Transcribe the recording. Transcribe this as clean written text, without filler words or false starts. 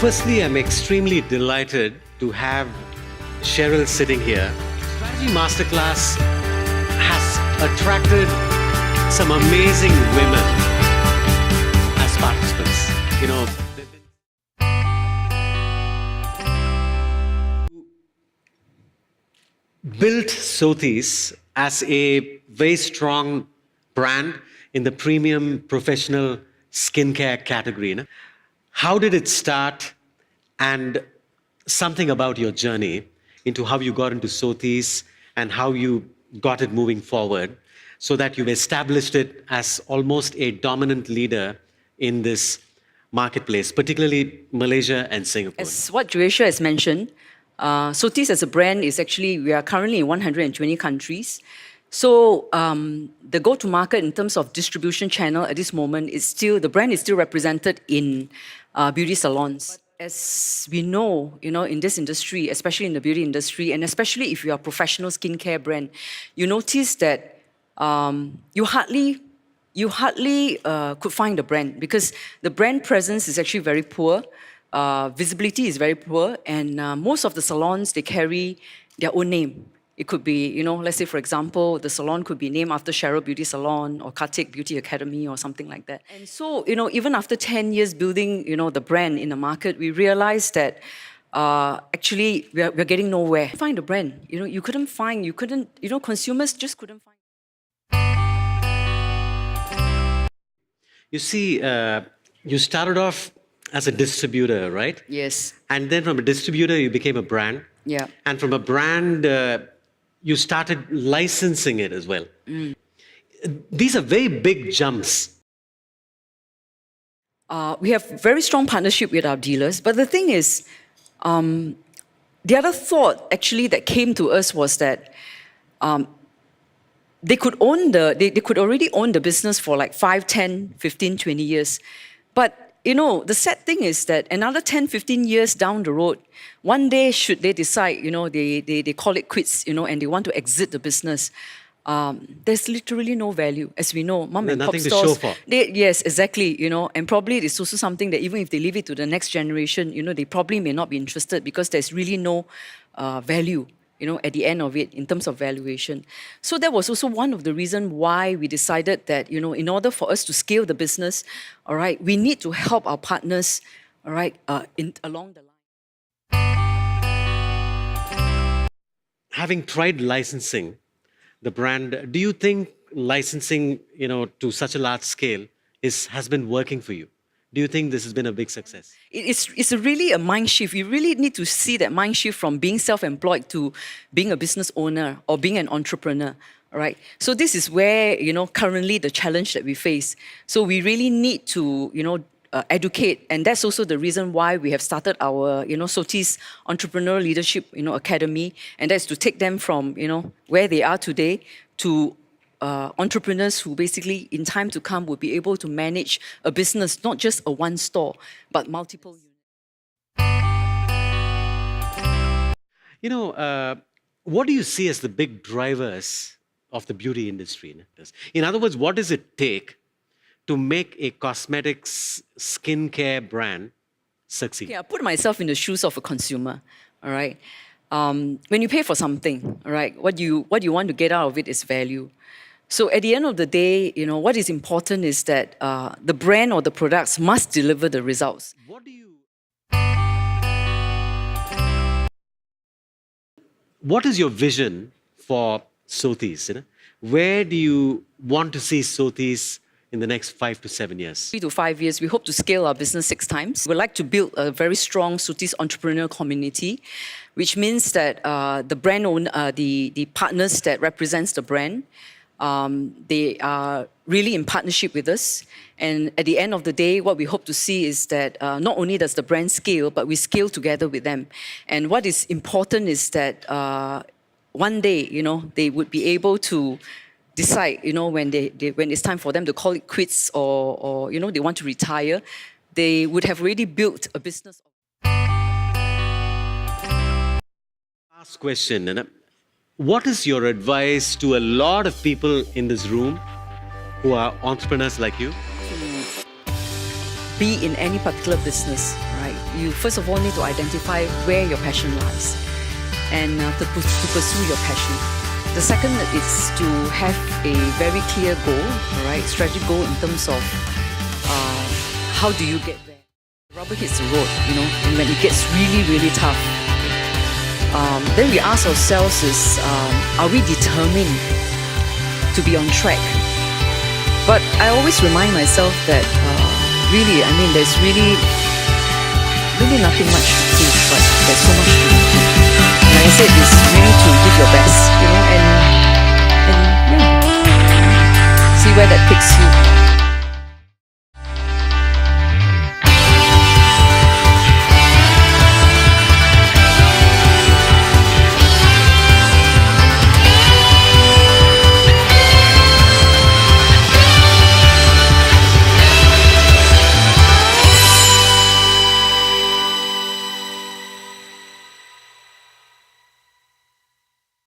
Firstly, I'm extremely delighted to have Cheryl sitting here. Strategy Masterclass has attracted some amazing women as participants. You know, built Sothis as a very strong brand in the premium professional skincare category. You know? How did it start, and something about your journey into how you got into Sothis and how you got it moving forward so that you've established it as almost a dominant leader in this marketplace, particularly Malaysia and Singapore. As what Joasia has mentioned, Sothis as a brand is actually, we are currently in 120 countries. So the go-to-market in terms of distribution channel at this moment is still, the brand is still represented in beauty salons. But as we know, in this industry, especially in the beauty industry, and especially if you are a professional skincare brand, you notice that you hardly could find the brand because the brand presence is actually very poor. Visibility is very poor, and most of the salons, they carry their own name. It could be, let's say, for example, the salon could be named after Cheryl Beauty Salon or Kartik Beauty Academy or something like that. And so, even after 10 years building, the brand in the market, we realized that actually we're getting nowhere. Find a brand, you couldn't, consumers just couldn't find. You see, you started off as a distributor, right? Yes. And then from a distributor, you became a brand. Yeah. And from a brand, you started licensing it as well. These are very big jumps. We have very strong partnership with our dealers. But the thing is, the other thought actually that came to us was that they could already own the business for like 5, 10, 15, 20 years. But the sad thing is that another 10, 15 years down the road, one day should they decide, they call it quits, and they want to exit the business, there's literally no value. As we know, mom and pop stores. Yes, exactly, and probably it's also something that even if they leave it to the next generation, they probably may not be interested because there's really no value, at the end of it in terms of valuation. So that was also one of the reasons why we decided that, in order for us to scale the business, all right, we need to help our partners, all right, along the line. Having tried licensing the brand, do you think licensing, to such a large scale has been working for you? Do you think this has been a big success? It's really a mind shift. You really need to see that mind shift from being self-employed to being a business owner or being an entrepreneur, all right? So this is where, currently the challenge that we face. So we really need to, educate, and that's also the reason why we have started our, Sothis Entrepreneur Leadership, Academy, and that's to take them from, where they are today to entrepreneurs who basically in time to come will be able to manage a business, not just a one store, but multiple units. What do you see as the big drivers of the beauty industry? In other words, what does it take to make a cosmetics skincare brand succeed? Okay, I put myself in the shoes of a consumer, all right? When you pay for something, all right, what you want to get out of it is value. So at the end of the day, what is important is that the brand or the products must deliver the results. What is your vision for Sothis? Where do you want to see Sothis in the next 5 to 7 years? 3 to 5 years, we hope to scale our business 6 times. We'd like to build a very strong Sothis entrepreneur community, which means that the brand owner, the partners that represents the brand, they are really in partnership with us. And at the end of the day, what we hope to see is that not only does the brand scale, but we scale together with them. And what is important is that one day, they would be able to decide, when it's time for them to call it quits or they want to retire, they would have already built a business. Last question, what is your advice to a lot of people in this room who are entrepreneurs like you? Be in any particular business, right? you first of all need to identify where your passion lies and to pursue your passion. The second is to have a very clear goal, all right, strategic goal in terms of how do you get there. Rubber hits the road, you know, and when it gets really, really tough, then we ask ourselves is, are we determined to be on track? But I always remind myself that really, I mean, there's really nothing much to do, but there's so much to do. Like I said, it's really to give your best, you know, and yeah, see where that takes you.